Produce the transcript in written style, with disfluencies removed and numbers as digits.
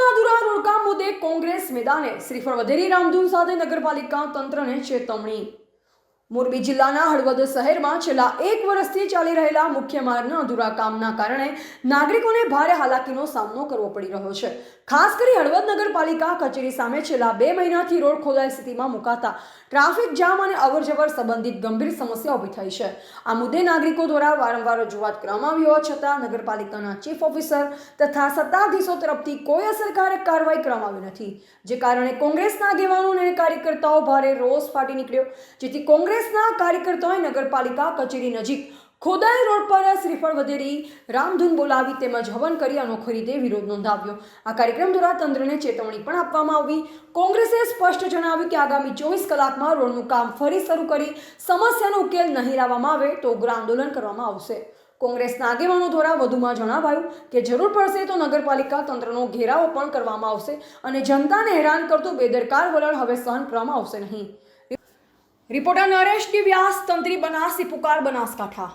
વધુમાં અધૂરા રોડકામ મુદ્દે કોંગ્રેસ મેદાને શ્રીફળ વધેરી રામધૂન સાથે નગરપાલિકા તંત્રને ચેતવણી। મોરબી જિલ્લાના હળવદ શહેરમાં છેલ્લા 1 વર્ષથી ચાલી રહેલા મુખ્ય માર્ગના અધૂરા કામના કારણે નાગરિકોને ભારે હાલાકીનો સામનો કરવો પડી રહ્યો છે। ખાસ કરી હળવદ નગરપાલિકા કચેરી સામે છેલ્લા 2 મહિનાથી રોડ ખોદાયેલ સ્થિતિમાં મુકાતા ટ્રાફિક જામ અને અવરજવર સંબંધિત ગંભીર સમસ્યા ઊભી થઈ છે। આ મુદ્દે નાગરિકો દ્વારા વારંવાર રજૂઆત કરવામાં આવી હોવા છતાં નગરપાલિકાના ચીફ ઓફિસર તથા સત્તાધીશો તરફથી કોઈ અસરકારક કાર્યવાહી કરવામાં આવી નથી, જે કારણે કોંગ્રેસના આગેવાનો અને કાર્યકર્તાઓ ભારે રોષ ફાટી નીકળ્યો, જેથી કોંગ્રેસના કાર્યકર્તાઓએ નગરપાલિકા કચેરી નજીક ખોદાયેલ રોડ પર શ્રીફળ વધેરી રામધૂન બોલાવી તેમજ હવન કરી અનોખી રીતે વિરોધ નોંધાવ્યો। આ કાર્યક્રમ દ્વારા તંત્રને ચેતવણી પણ આપવામાં આવી। કોંગ્રેસે સ્પષ્ટ જણાવ્યું કે આગામી 24 કલાકમાં રોડનું કામ ફરી શરૂ કરી સમસ્યાનો ઉકેલ નહીં લાવવામાં આવે તો ઉગ્ર આંદોલન કરવામાં આવશે। કોંગ્રેસના આગેવાનો દ્વારા વધુમાં જણાવાયું કે જરૂર પડશે તો નગરપાલિકા તંત્રનો ઘેરાવો પણ કરવામાં આવશે અને જનતાને હેરાન કરતું બેદરકાર વલણ હવે સહન કરવામાં આવશે નહીં। રિપોર્ટર નરેશ ડી વ્યાસ, તંત્રી બનાસી પુકાર, બનાસકાંઠા।